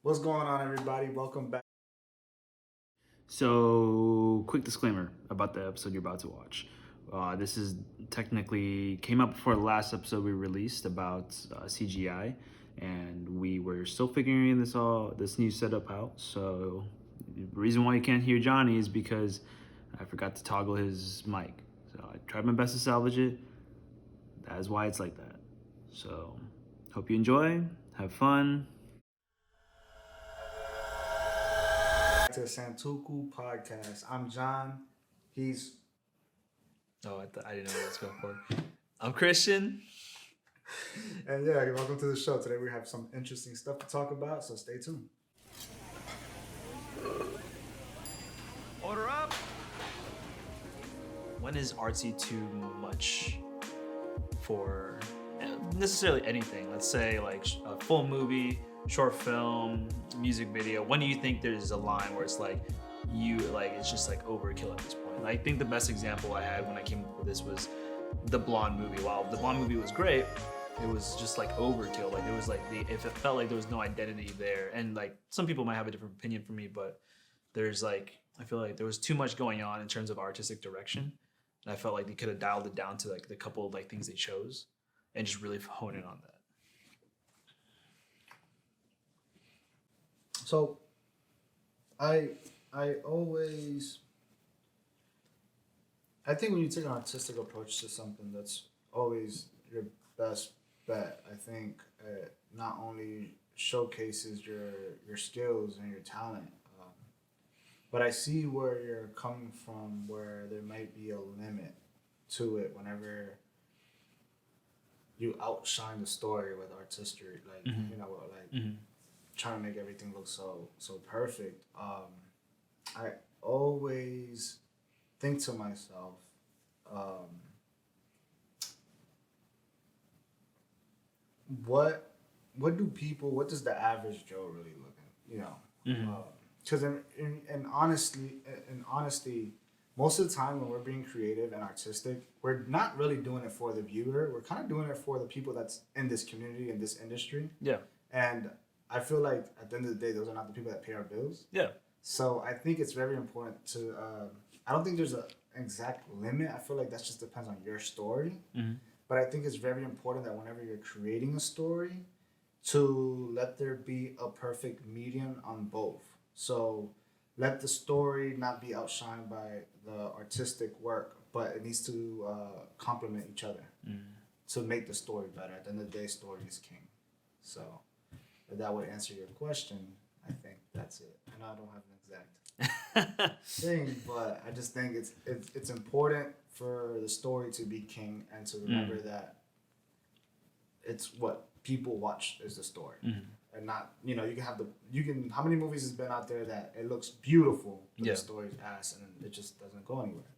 What's going on, everybody? Welcome back. So, quick disclaimer about the episode you're about to watch. This is technically came up before the last episode we released about CGI, and we were still figuring this new setup out. So, the reason why you can't hear Johnny is because I forgot to toggle his mic. So I tried my best to salvage it. That is why it's like that. So, hope you enjoy, have fun. To the Santuku podcast. I'm John. He's I didn't know what I was going for. I'm Christian. and yeah, welcome to the show. Today we have some interesting stuff to talk about, so stay tuned. Order up. When is artsy too much for necessarily anything? Let's say like a full movie, short film, music video. When do you think there's a line where it's like it's just like overkill at this point? I think the best example I had when I came up with this was the Blonde movie. While the Blonde movie was great, it was just like overkill. Like it was like if it felt like there was no identity there, and like some people might have a different opinion from me, but there's like I feel like there was too much going on in terms of artistic direction. And I felt like they could have dialed it down to like the couple of like things they chose and just really hone in on that. So, I I always I think when you take an artistic approach to something, that's always your best bet. I think it not only showcases your skills and your talent, but I see where you're coming from, where there might be a limit to it whenever you outshine the story with artistry, like Mm-hmm. trying to make everything look so perfect. I always think to myself, um, what what does the average Joe really look at? Mm-hmm. Because in honesty, most of the time when we're being creative and artistic, we're not really doing it for the viewer. We're kind of doing it for the people that's in this community, in this industry. Yeah. And I feel like at the end of the day, those are not the people that pay our bills. Yeah. So I think it's very important to. I don't think there's an exact limit. I feel like that just depends on your story. Mm-hmm. But I think it's very important that whenever you're creating a story, to let there be a perfect medium on both. So let the story not be outshined by the artistic work, but it needs to complement each other to make the story better. At the end of the day, story is king. So if that would answer your question, I think that's it. I know I don't have an exact thing, but I just think it's important for the story to be king and to remember that it's what people watch is the story. And not you can have how many movies has been out there that it looks beautiful but Yeah. the story's ass and it just doesn't go anywhere.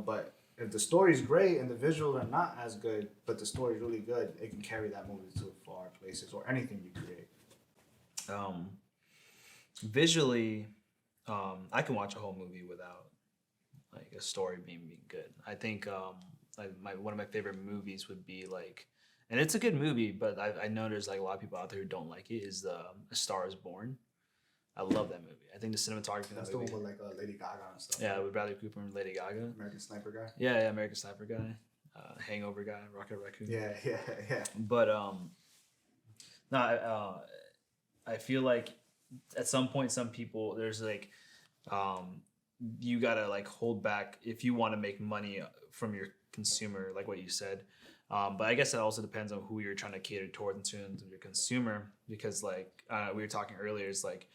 But if the story's great and the visuals are not as good but the story's really good, it can carry that movie to far places or anything you create. Um, Visually, I can watch a whole movie without like a story being good. I think one of my favorite movies would be like, and it's a good movie, but I know there's like a lot of people out there who don't like it. Is A Star Is Born? I love that movie. I think the cinematography in That's that the movie. one with like Lady Gaga and stuff. Yeah, with Bradley Cooper and Lady Gaga. American Sniper guy. Yeah, American Sniper guy, Hangover guy, Rocket Raccoon. Yeah. But no, I feel like at some point, some people there's like, um, you gotta like hold back if you want to make money from your consumer, like what you said. But I guess it also depends on who you're trying to cater towards in terms of your consumer, because like we were talking earlier, it's like.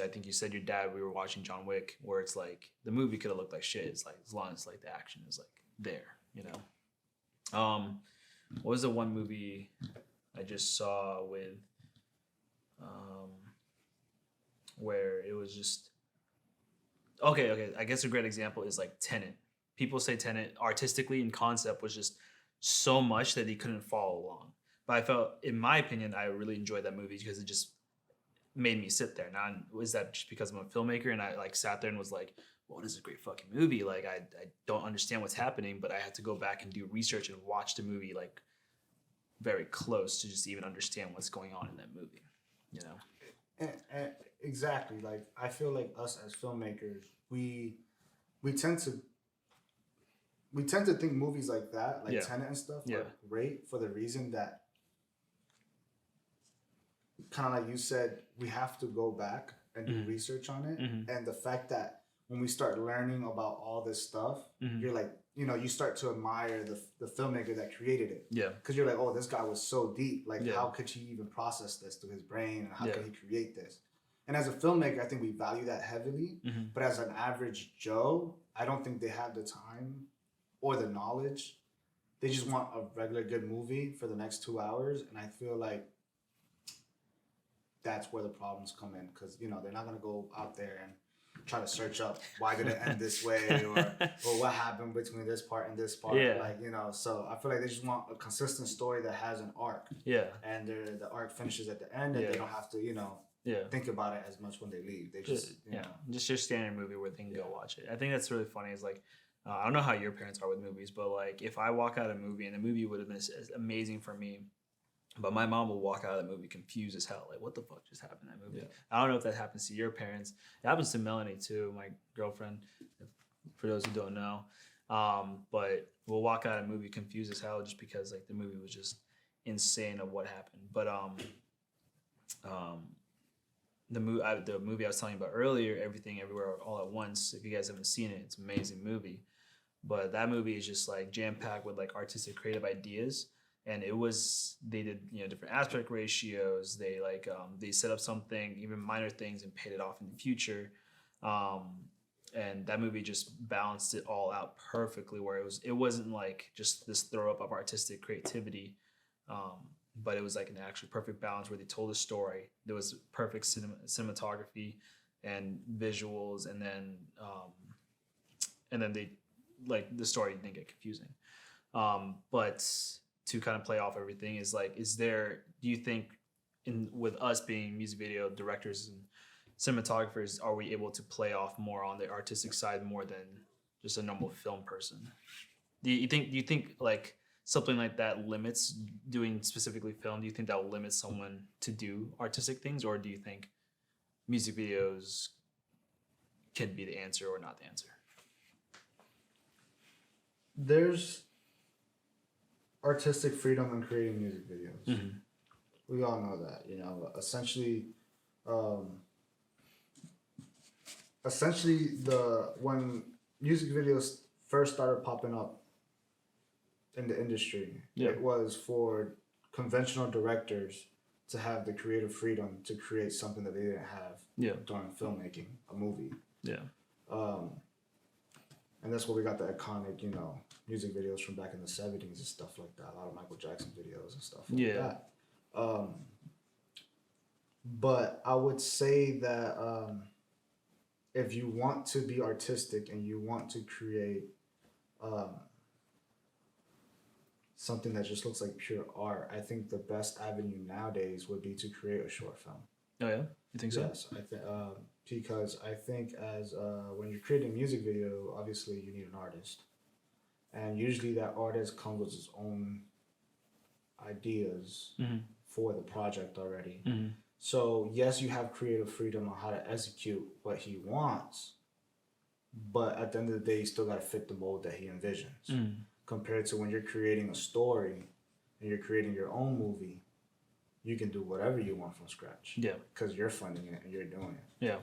I think you said your dad. We were watching John Wick, where it's like the movie could have looked like shit. It's like as long as like the action is like there. What was the one movie I just saw with um, where it was just okay. I guess a great example is like Tenet. People say Tenet artistically and concept was just so much that he couldn't follow along. But I felt, in my opinion, I really enjoyed that movie because it just made me sit there. Now, was that just because I'm a filmmaker and I like sat there and was like, well, this is a great fucking movie. Like I don't understand what's happening, but I had to go back and do research and watch the movie like very close to just even understand what's going on in that movie. You know? And exactly. Like I feel like us as filmmakers, we tend to think movies like that, like Yeah. Tenet and stuff, Yeah. are great for the reason that, kind of like you said, we have to go back and do research on it, and the fact that when we start learning about all this stuff, you're like, you start to admire the filmmaker that created it. Yeah. Because you're like, oh, this guy was so deep. Like, Yeah. how could he even process this through his brain, and how Yeah. could he create this? And as a filmmaker, I think we value that heavily. But as an average Joe, I don't think they have the time or the knowledge. They just want a regular good movie for the next 2 hours, and I feel like that's where the problems come in, because they're not gonna go out there and try to search up why did it end this way, or what happened between this part and this part. Yeah. Like, so I feel like they just want a consistent story that has an arc, Yeah. and the arc finishes at the end, and Yeah. they don't have to Yeah. think about it as much when they leave. They just Just your standard movie where they can go watch it. I think that's really funny. Is like, I don't know how your parents are with movies, but like if I walk out of a movie and the movie would have been amazing for me, but my mom will walk out of the movie confused as hell. Like, what the fuck just happened in that movie? Yeah. I don't know if that happens to your parents. It happens to Melanie too, my girlfriend, for those who don't know. But we'll walk out of a movie confused as hell just because like the movie was just insane of what happened. But the movie I was telling you about earlier, Everything Everywhere All at Once, if you guys haven't seen it, it's an amazing movie. But that movie is just like jam-packed with like artistic creative ideas. And they did different aspect ratios. They they set up something, even minor things, and paid it off in the future. And that movie just balanced it all out perfectly, where it wasn't like just this throw up of artistic creativity, but it was like an actually perfect balance where they told a story. There was perfect cinematography and visuals, and then they like the story didn't get confusing. But to kind of play off everything is like, do you think with us being music video directors and cinematographers, are we able to play off more on the artistic side more than just a normal film person? Do you think like something like that limits doing specifically film? Do you think that will limit someone to do artistic things, or do you think music videos can be the answer or not the answer? There's artistic freedom in creating music videos. We all know that, essentially when music videos first started popping up in the industry, it was for conventional directors to have the creative freedom to create something that they didn't have during filmmaking a movie. And that's where we got the iconic, music videos from back in the 70s and stuff like that. A lot of Michael Jackson videos and stuff like that. But I would say that if you want to be artistic and you want to create something that just looks like pure art, I think the best avenue nowadays would be to create a short film. Oh yeah, you think so? Yes, I think because I think as when you're creating a music video, obviously you need an artist, and usually that artist comes with his own ideas for the project already. So yes, you have creative freedom on how to execute what he wants, but at the end of the day, you still got to fit the mold that he envisions. Compared to when you're creating a story and you're creating your own movie, you can do whatever you want from scratch. Yeah. Because you're funding it and you're doing it. Yeah.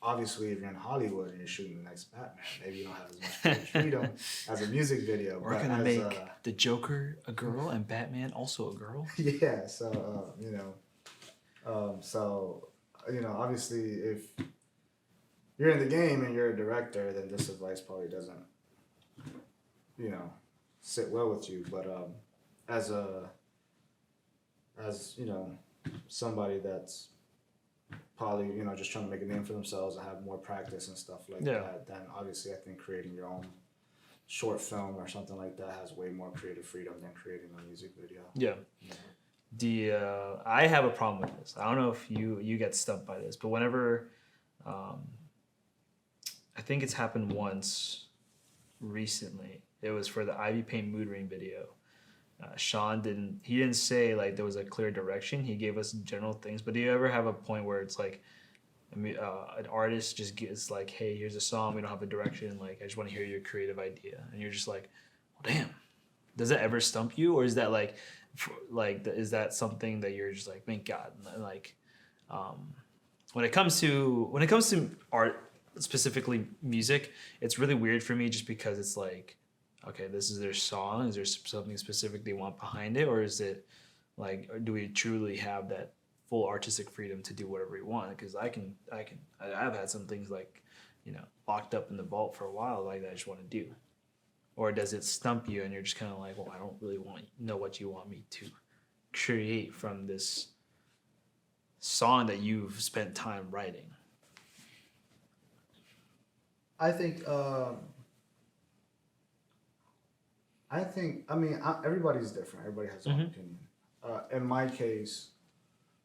Obviously, if you're in Hollywood and you're shooting the next Batman, maybe you don't have as much creative freedom as a music video. We're gonna make the Joker a girl and Batman also a girl. Yeah. So obviously, if you're in the game and you're a director, then this advice probably doesn't, sit well with you. But as somebody that's probably just trying to make a name for themselves and have more practice and stuff like that, then obviously I think creating your own short film or something like that has way more creative freedom than creating a music video. I have a problem with this. I don't know if you get stumped by this, but whenever I think it's happened once recently. It was for the Ivy Paint Mood Ring video. Sean didn't say like there was a clear direction. He gave us general things. But do you ever have a point where it's like, an artist just gets like, hey, here's a song, we don't have a direction, like I just want to hear your creative idea, and you're just like, well, damn, does that ever stump you, or is that like, is that something that you're just like, thank God, like, when it comes to art, specifically music, it's really weird for me just because it's like, okay, this is their song, is there something specific they want behind it, or is it like, or do we truly have that full artistic freedom to do whatever we want? Because I've had some things like, locked up in the vault for a while, like that I just want to do. Or does it stump you and you're just kind of like, well, I don't really know what you want me to create from this song that you've spent time writing? I think. Everybody's different. Everybody has their own opinion. In my case,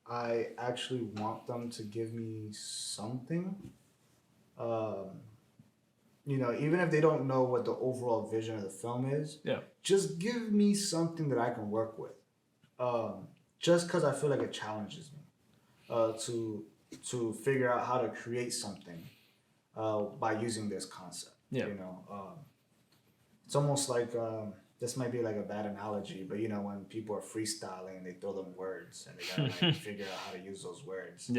I actually want them to give me something. Even if they don't know what the overall vision of the film is, Yeah. just give me something that I can work with. Just because I feel like it challenges me to figure out how to create something by using this concept. Yeah. It's almost like this might be like a bad analogy, but when people are freestyling and they throw them words and they gotta like figure out how to use those words in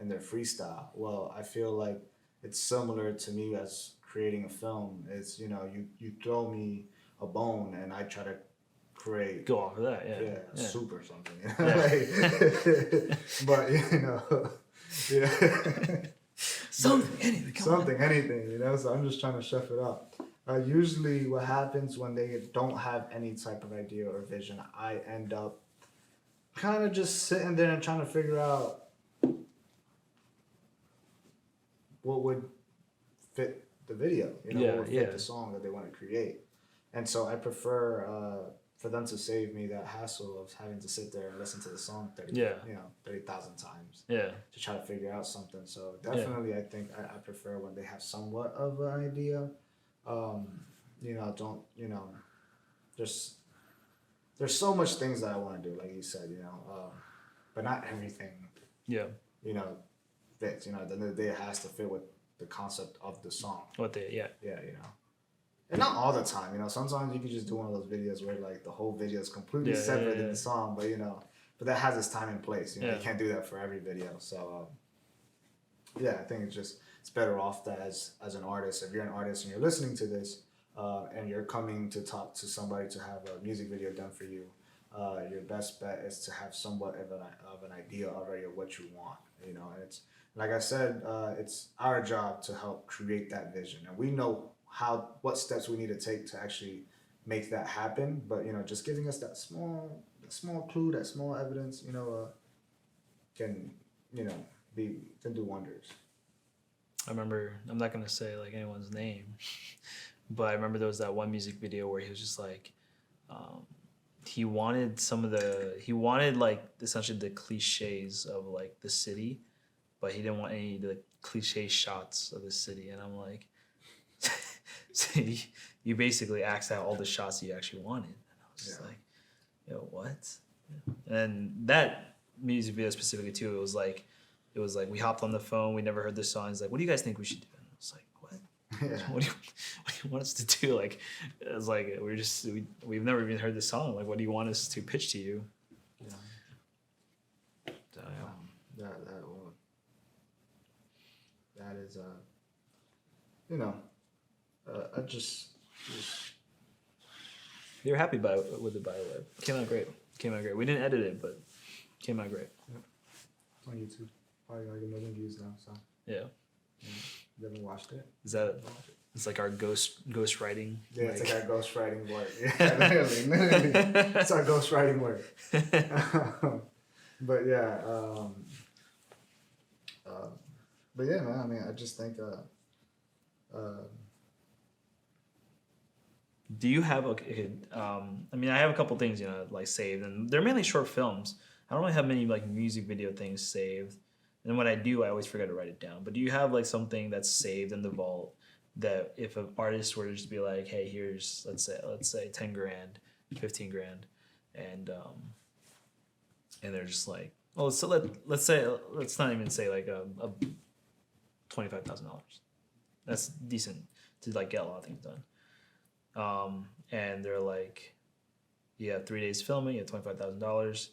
their freestyle. Well, I feel like it's similar to me as creating a film. It's you throw me a bone and I try to go off of that, soup or something. But something, anything. So I'm just trying to chef it up. Usually what happens when they don't have any type of idea or vision, I end up kind of just sitting there and trying to figure out what would fit the video, what would fit the song that they want to create. And so I prefer for them to save me that hassle of having to sit there and listen to the song 30,000 times to try to figure out something. So definitely I think I prefer when they have somewhat of an idea. There's so much things that I want to do, like you said, but not everything, fits. At the end of the day, it has to fit with the concept of the song. And not all the time, sometimes you can just do one of those videos where like the whole video is completely separate in the song, but that has its time and place. You can't do that for every video. So, I think it's better off that as an artist, if you're an artist and you're listening to this, and you're coming to talk to somebody to have a music video done for you, your best bet is to have somewhat of an idea already of what you want, and it's, like I said, it's our job to help create that vision, and we know what steps we need to take to actually make that happen, but just giving us that small clue, that small evidence, can do wonders. I remember, I'm not gonna say like anyone's name, but I remember there was that one music video where he was just like, he wanted like essentially the cliches of like the city, but he didn't want any of the cliche shots of the city. And I'm like, so you basically axed out all the shots you actually wanted. And I was just like, yo, what? And that music video specifically too, it was like we hopped on the phone, we never heard the song. He's like, what do you guys think we should do? And I was like, what? What do you want us to do? Like, it was like we've never even heard the song. Like, what do you want us to pitch to you? So, that is I just you're happy with it, by the way. Came out great. We didn't edit it, but came out great. It's on YouTube. Probably like 1 million views now. So yeah. You haven't watched it? Is that? It's like our ghost writing. Yeah, it's like our ghost writing work. Yeah, literally, it's our ghost writing work. But yeah, man. I mean, I just think. Do you have I mean, I have a couple things like saved, and they're mainly short films. I don't really have many like music video things saved, and when I do, I always forget to write it down. But do you have like something that's saved in the vault that if an artist were to just be like, hey, here's let's say 10 grand, 15 grand, and they're just like, oh, so let's not even say like a $25,000. That's decent to like get a lot of things done. And they're like, you have 3 days filming, you have $25,000.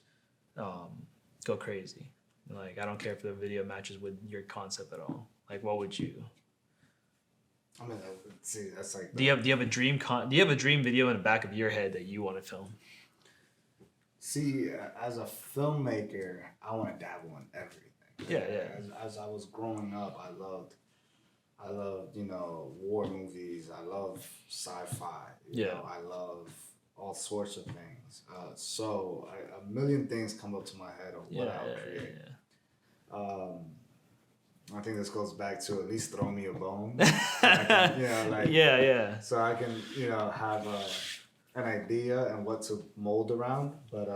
Go crazy. And like, I don't care if the video matches with your concept at all. Like, what would you? I mean, see, that's like. Do you have a dream do you have a dream video in the back of your head that you want to film? See, as a filmmaker, I want to dabble in everything. Yeah. As I was growing up, I loved, war movies. I love sci-fi. You know, I love all sorts of things. So a million things come up to my head of what I'll create. I think this goes back to at least throw me a bone. So I can, So I can, have an idea and what to mold around. But,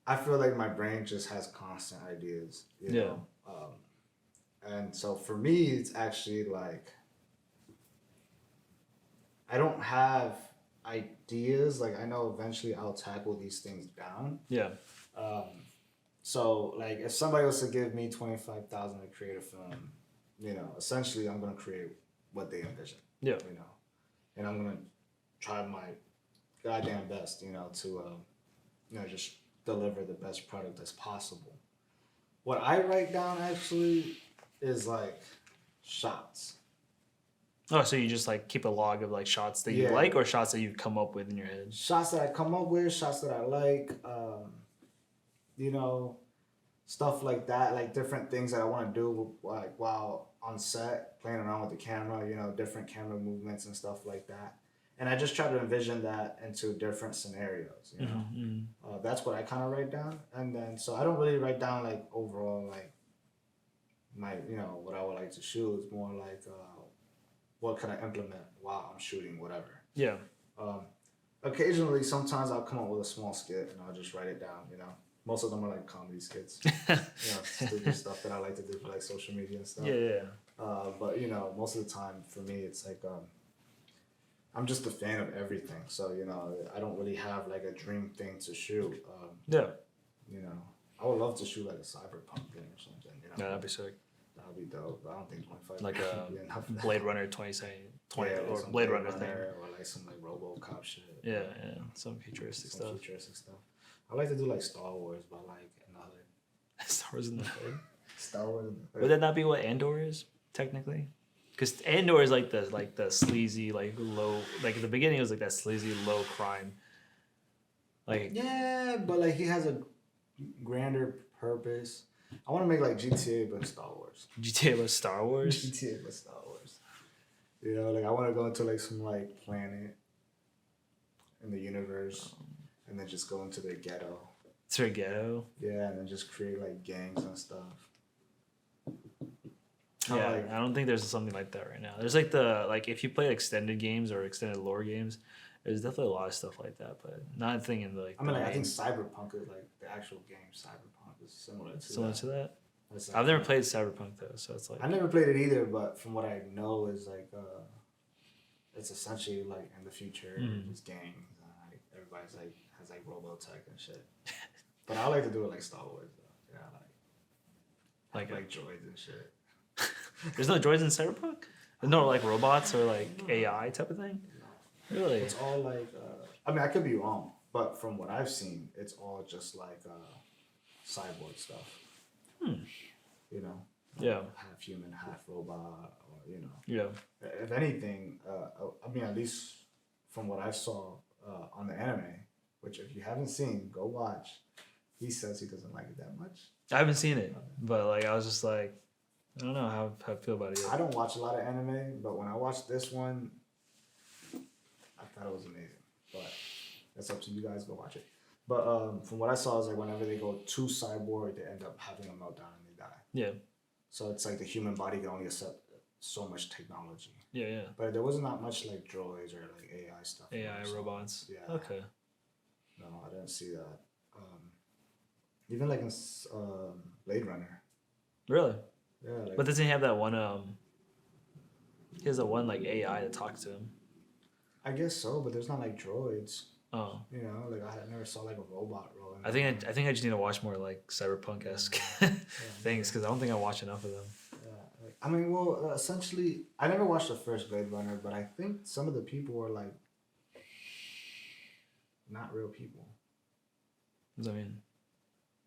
I feel like my brain just has constant ideas. You know? And so for me, it's actually like, I don't have ideas. Like, I know eventually I'll tackle these things down. Yeah. So, like, if somebody was to give me $25,000 to create a film, essentially I'm gonna create what they envision. Yeah. And I'm gonna try my goddamn best, to just deliver the best product as possible. What I write down actually is like shots. Oh, so you just like keep a log of like shots that you like, or shots that you come up with in your head? Shots that I come up with, shots that I like, stuff like that, like different things that I want to do, like while on set, playing around with the camera, different camera movements and stuff like that. And I just try to envision that into different scenarios, That's what I kind of write down. And then, so I don't really write down like overall, like my, what I would like to shoot. It's more like, what can I implement while I'm shooting whatever. Yeah. Occasionally, sometimes I'll come up with a small skit and I'll just write it down, Most of them are like comedy skits, stupid stuff that I like to do for like social media and stuff. Yeah. But most of the time for me, it's like I'm just a fan of everything. So I don't really have like a dream thing to shoot. I would love to shoot like a cyberpunk game or something. Yeah, that'd be sick. That'd be dope. But I don't think 25. Like a Blade Runner 2020 or Blade Runner thing, or like some like RoboCop shit. Yeah, some futuristic stuff. I like to do like Star Wars, but like another. Star Wars in the hood. Star Wars in the hood. Would that not be what Andor is technically? Because Andor is like the sleazy like low, like at the beginning it was like that sleazy low crime. Like yeah, but like he has a grander purpose. I want to make like GTA but Star Wars. GTA but Star Wars. GTA but Star Wars. Like I want to go into like some like planet in the universe, and then just go into the ghetto. To a ghetto. Yeah, and then just create like gangs and stuff. Yeah, I don't think there's something like that right now. There's like if you play extended games or extended lore games, there's definitely a lot of stuff like that, but not a thing in the like. I mean, I think Cyberpunk is like the actual game. Cyberpunk is similar to that. Like, I've never played Cyberpunk though, so it's like. I never played it either, but from what I know is like, it's essentially like in the future, just gangs. Everybody's like has like Robotech and shit. But I like to do it like Star Wars though. Yeah, like droids and shit. There's no droids in Cyberpunk? There's no like robots or like AI type of thing? Really? It's all like, I mean, I could be wrong, but from what I've seen, it's all just like cyborg stuff. Yeah. Half human, half robot, or, Yeah. If anything, I mean, at least from what I saw on the anime, which if you haven't seen, go watch. He says he doesn't like it that much. I haven't seen it, but like I was just like, I don't know how I feel about it. I don't watch a lot of anime, but when I watched this one, I thought it was amazing. But that's up to you guys. Go watch it. But from what I saw, is like whenever they go too cyborg, they end up having a meltdown and they die. Yeah. So it's like the human body can only accept so much technology. Yeah. But there wasn't not much like droids or like AI stuff. AI robots. Yeah. Okay. No, I didn't see that. Even like in Blade Runner. Really? Yeah. Like, but doesn't he have that one? He has that one like AI that talks to him. I guess so, but there's not like droids. Oh, You know, like I never saw like a robot rolling. I think I just need to watch more like cyberpunk esque things because I don't think I watch enough of them. Yeah, like, I mean, well, essentially, I never watched the first Blade Runner, but I think some of the people were like not real people. What does that mean?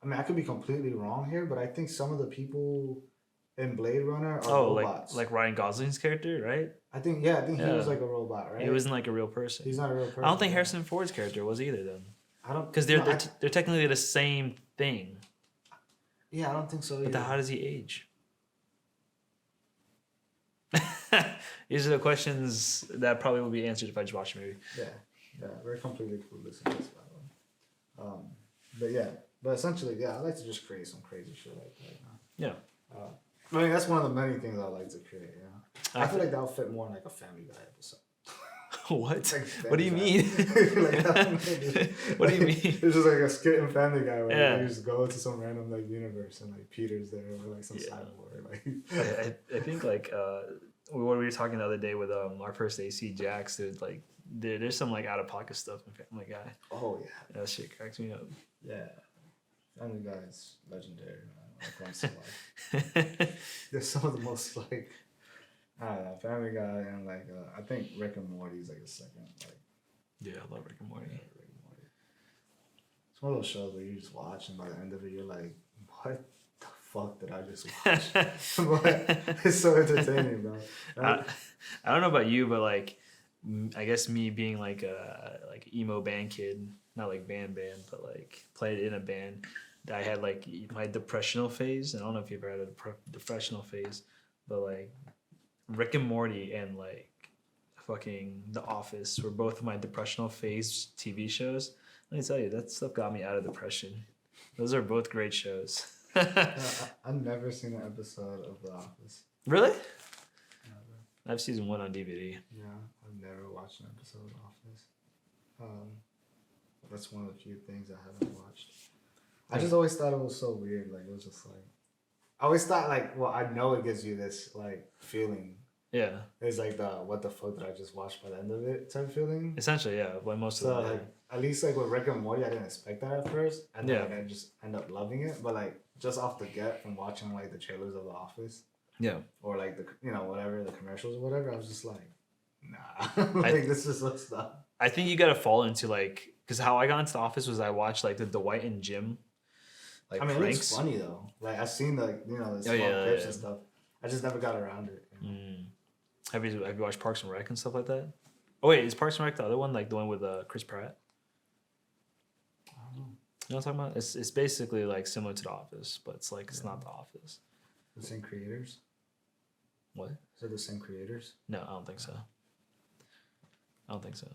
I mean, I could be completely wrong here, but I think some of the people in Blade Runner are Oh, robots. like Ryan Gosling's character, right? I think he was like a robot, right? He wasn't like a real person. He's not a real person. I don't think Harrison Ford's character was either then. I don't Because they're technically the same thing. Yeah, I don't think so either. But then how does he age? These are the questions that probably will be answered if I just watch the movie. Yeah, we're completely clueless in this one. But essentially, yeah, I like to just create some crazy shit like that. Yeah. I mean, that's one of the many things I like to create. Yeah, I feel like that would fit more in like a Family Guy episode. What? Like What do you mean? What do you mean? It's just like a skit in Family Guy where Yeah. you just go to some random like universe and like Peter's there or like some cyborg. Like I think like what we were talking the other day with our first AC Jax, there's some like out of pocket stuff in Family Guy. oh yeah, That shit cracks me up. yeah. Family Guy is legendary, man. When it comes to like, they're some of the most like. I don't know, Family Guy and like I think Rick and Morty is like a second. Like Yeah, I love Rick and Morty. Rick and Morty. It's one of those shows where you just watch and by the end of it you're like, what the fuck did I just watch? But it's so entertaining, bro. I don't know about you, but like I guess me being like a emo band kid, not like band, but like played in a band. I had like my depressional phase. I don't know if you've ever had a depressional phase, but like Rick and Morty and like fucking The Office were both my depressional phase TV shows. Let me tell you, that stuff got me out of depression. Those are both great shows. I've never seen an episode of The Office. Really? Never. I have season 1 on DVD. Yeah, I've never watched an episode of The Office. That's one of the few things I haven't watched. I just always thought it was so weird. Like it was just like I always thought like, well, I know it gives you this like feeling. Yeah. It's like the what the fuck did I just watch by the end of it type feeling. Essentially, yeah. Like most So of the like at least like with Rick and Morty, I didn't expect that at first, and then Yeah. like, I just end up loving it. But like just off the get from watching like the trailers of The Office, yeah. or like the whatever the commercials or whatever, I was just like, nah, like this is what's stuff. I think you gotta fall into like, because how I got into The Office was I watched like the Dwight and Jim like I mean, pranks. it's funny though. Like I've seen the the small yeah, clips yeah. and stuff. I just never got around it. You know? Have you watched Parks and Rec and stuff like that? Oh wait, is Parks and Rec the other one, like the one with Chris Pratt? I don't know. You know what I'm talking about? It's basically like similar to The Office, but it's like it's not The Office. The same creators? What? Is it the same creators? No, I don't think so. I don't think so.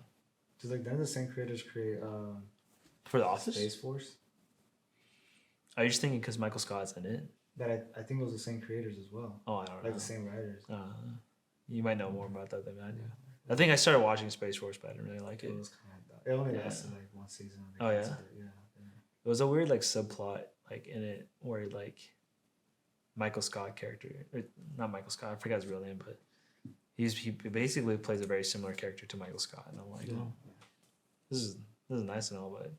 Because like then the same creators create For The Office? Space Force. Are you just thinking because Michael Scott's in it? That I think it was the same creators as well. Oh, I don't know. Like the same writers. You might know more about that than I do. I think I started watching Space Force, but I didn't really like it. It was kind of it only lasted like one season. Oh, yeah? Yeah. It was a weird like subplot like in it where like Michael Scott character, or not Michael Scott, I forgot his real name, but he basically plays a very similar character to Michael Scott, and I'm like, oh, this is nice and all, but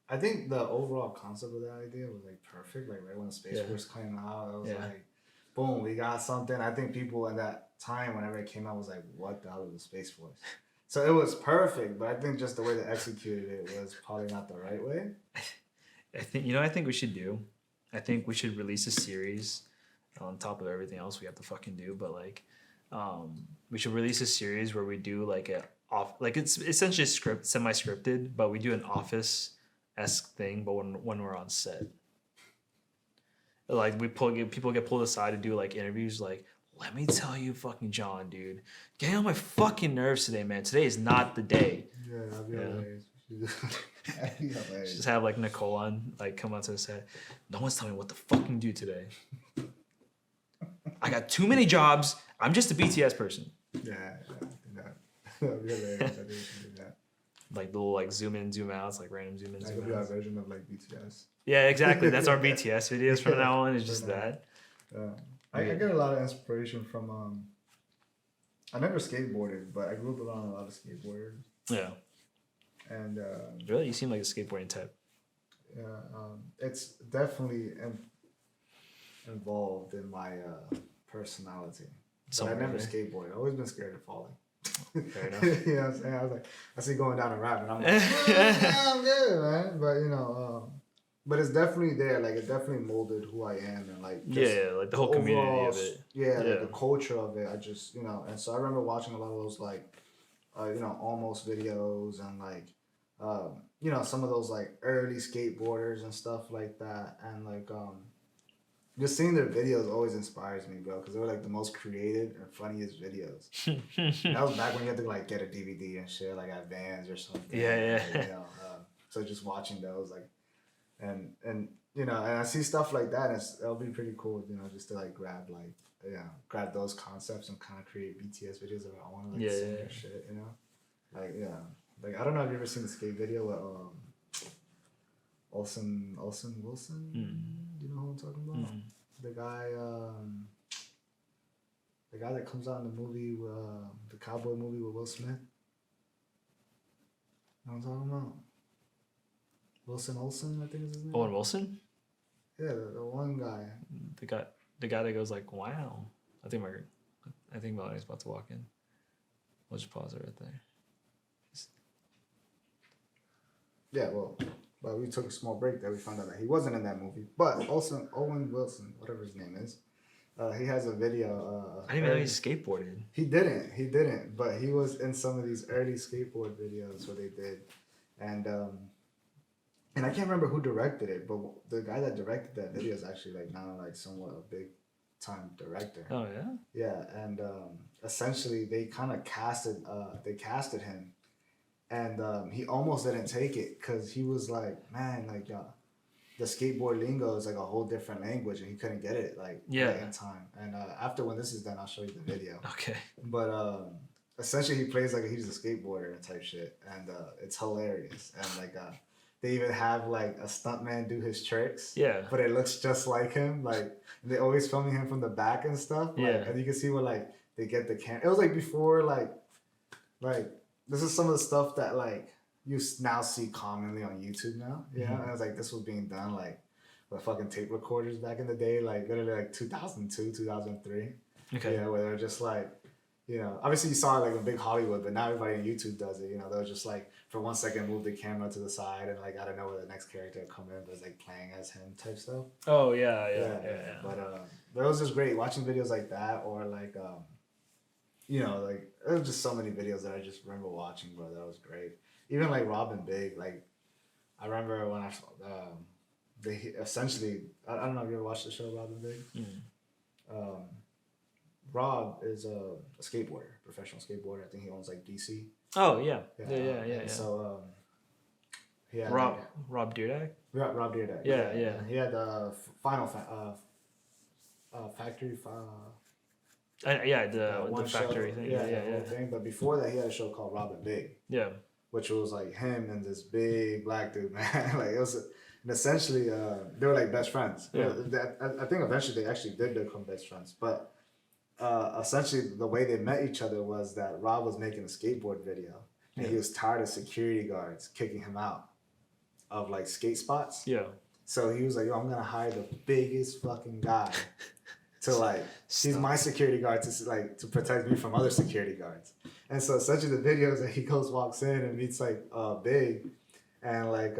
I think the overall concept of that idea was like perfect. Like right when the Space Force came out, it was like, boom, we got something. I think people in that time, whenever it came out, was like, what the hell is the Space Force? So it was perfect, but I think just the way they executed it was probably not the right way. I think we should do. I think we should release a series on top of everything else we have to fucking do. But like, we should release a series where we do like it's essentially semi-scripted, but we do an Office-esque thing, but when we're on set. Like people get pulled aside to do like interviews. Like, let me tell you, fucking John, dude, getting on my fucking nerves today, man. Today is not the day. Yeah, that'd be hilarious. That'd be hilarious. Just have like Nicole on, like come out to the set. No one's telling me what to fucking do today. I got too many jobs. I'm just a BTS person. Yeah, that'd be hilarious. I think we should do that. Like little like zoom in, zoom out, like random zoom in, That zoom could be our out. version of like BTS. Yeah, exactly. That's our BTS videos from now on. It's just that. I get a lot of inspiration from I never skateboarded, but I grew up around a lot of skateboarders. Yeah. And Really, you seem like a skateboarding type. yeah, it's definitely involved in my personality. But I never skateboarded. I've always been scared of falling. Fair enough. You know what I'm saying? I was like, I see going down a ramp, and I'm like, yeah, I'm good, man. But you know, but it's definitely there. Like it definitely molded who I am, and like like the whole community of it. Yeah, like the culture of it. I just and so I remember watching a lot of those like, almost videos and like, some of those like early skateboarders and stuff like that, and like just seeing their videos always inspires me, bro, because they were like the most creative and funniest videos. That was back when you had to like get a DVD and shit, like at Vans or something. Yeah. Like, so just watching those, like, and I see stuff like that, and it'll be pretty cool, just to like grab those concepts and kind of create BTS videos of our own, like sing their shit, like like I don't know if you ever seen the skate video with Olsen Wilson. Do you know who I'm talking about? The guy that comes out in the movie, the cowboy movie with Will Smith. You know what I'm talking about? Wilson Olsen, I think is his name. Owen Wilson? Yeah, the one guy. The guy that goes like, wow. I think Melanie's about to walk in. We'll just pause it right there. Yeah, but we took a small break there. We found out that he wasn't in that movie. But also Owen Wilson, whatever his name is, he has a video. I didn't even know he skateboarded. He didn't. But he was in some of these early skateboard videos where they did, and I can't remember who directed it, but the guy that directed that video is actually like now like somewhat a big time director. Oh yeah. Yeah, and essentially they kind of casted him. And he almost didn't take it because he was like, man, like the skateboard lingo is like a whole different language, and he couldn't get it like in time. And after when this is done, I'll show you the video. Okay. But essentially, he plays like he's a skateboarder and type shit, and it's hilarious. And like they even have like a stuntman do his tricks. Yeah. But it looks just like him. Like they always filming him from the back and stuff. Like, and you can see where like they get the camera. It was like before like. This is some of the stuff that like you now see commonly on YouTube now. Yeah, and it's like this was being done like with fucking tape recorders back in the day, like literally like 2002, 2003. Okay. Yeah, where they're just like, obviously you saw it like in big Hollywood, but now everybody on YouTube does it. They'll just like for 1 second move the camera to the side and like I don't know where the next character will come in, but it's like playing as him type stuff. Oh yeah. But it was just great watching videos like that, or like like there was just so many videos that I just remember watching, bro. That was great. Even like Rob and Big, like I remember when I saw they essentially. I don't know if you ever watched the show Rob and Big. Rob is a skateboarder, professional skateboarder. I think he owns like DC. Oh yeah. So Rob Dyrdek. Rob Dyrdek. Yeah. He had the Final Factory. The factory show, thing. Yeah. Thing. But before that, he had a show called Rob and Big. Yeah. Which was like him and this big black dude, man. Like it was, and essentially, they were like best friends. Yeah. I think eventually they actually did become best friends. But essentially, the way they met each other was that Rob was making a skateboard video, and he was tired of security guards kicking him out of like skate spots. Yeah. So he was like, "Yo, I'm gonna hire the biggest fucking guy." To like, he's my security guard to protect me from other security guards. And so essentially the videos that he walks in and meets like Big, and like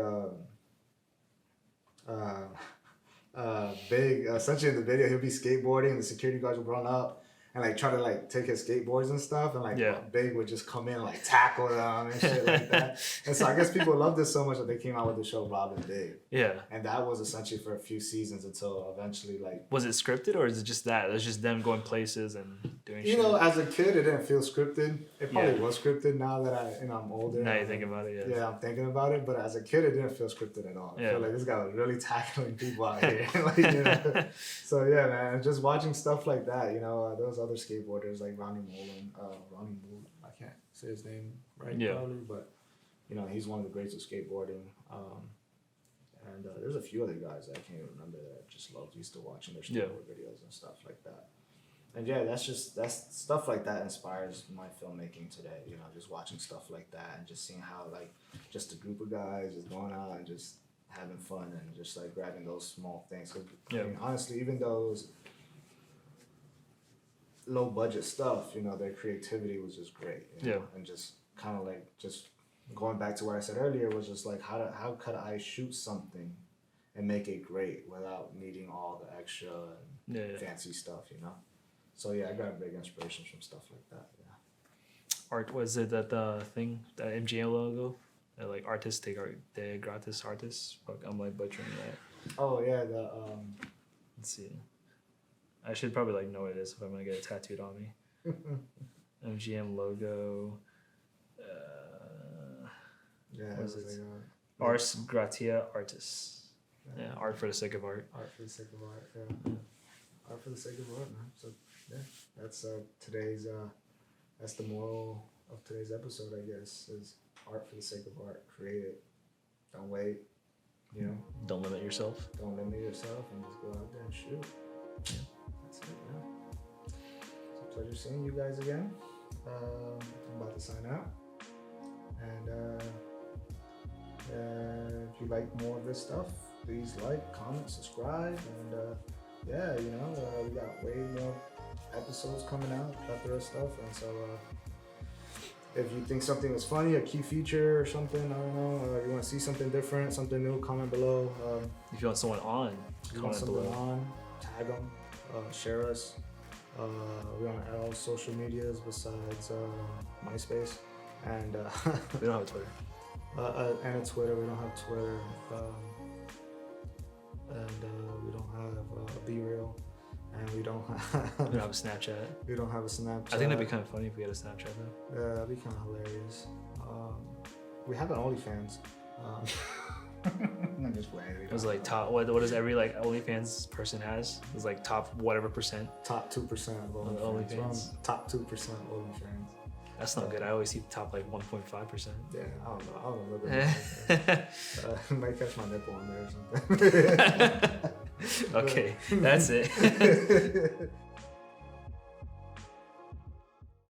Big, essentially in the video he'll be skateboarding and the security guards will run up and like try to like take his skateboards and stuff, and like Big would just come in and like tackle them and shit like that. And so I guess people loved it so much that they came out with the show Rob and Big. Yeah. And that was essentially for a few seasons until eventually like. Was it scripted or is it just that? It's just them going places and doing shit? As a kid it didn't feel scripted. It probably was scripted now that I'm older. Now you think about it, yeah. Yeah, I'm thinking about it, but as a kid it didn't feel scripted at all. I feel like this guy was really tackling people out here. So yeah, man, just watching stuff like that, there was other skateboarders like Ronnie Mullen. I can't say his name right probably, but he's one of the greats of skateboarding. And there's a few other guys that I can't even remember that I just loved used to watching their skateboard videos and stuff like that. And yeah, that's stuff like that inspires my filmmaking today. You know, just watching stuff like that and just seeing how like just a group of guys is going out and just having fun and just like grabbing those small things. 'Cause, I mean, honestly, even those low budget stuff, you know, their creativity was just great. You know? And just kind of like just going back to what I said earlier was just like how could I shoot something and make it great without needing all the extra and fancy stuff, you know. So yeah, I got big inspirations from stuff like that. Yeah. Art was it that the thing, that MGM logo, that like artists de gratis artists. Fuck, I'm like butchering that. Oh yeah, Let's see. I should probably like know what it is if I'm gonna get it tattooed on me. MGM logo. Yeah. What is it? Ars gratia artis. Yeah, art for the sake of art. Art for the sake of art. Yeah. Art for the sake of art, man. So yeah, that's today's. That's the moral of today's episode, I guess, is art for the sake of art. Create it. Don't wait. You know. Don't limit yourself. Don't limit yourself, and just go out there and shoot. Yeah. That's it. Yeah. It's a pleasure seeing you guys again. I'm about to sign out, and if you like more of this stuff, please like, comment, subscribe, and yeah, you know, we got way more episodes coming out, plethora of stuff, and so if you think something was funny, a key feature or something, I don't know, you want to see something different, something new, comment below. If you want someone on, comment below. Tag them, share us. We're on all social medias besides MySpace, and we don't have Twitter. and a Twitter. We don't have Twitter, and we don't have a BeReal, and we don't have we don't have a Snapchat. We don't have a Snapchat. I think that'd be kind of funny if we had a Snapchat though. Yeah, that'd be kind of hilarious. We have an OnlyFans. I'm just playing. It was like top. What does every like OnlyFans person has? It was like top whatever percent. Top 2% of OnlyFans. Top 2% of OnlyFans. That's not good. I always see the top like 1.5%. Yeah, I don't know. Might catch my nipple on there or something. Okay, that's it.